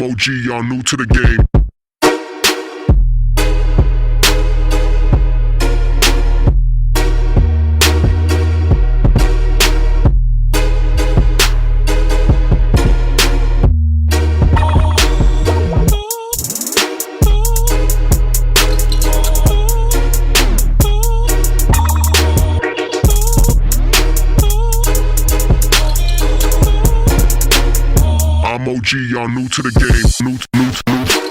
I'm OG, y'all new to the game. I'm OG, y'all new to the game. New.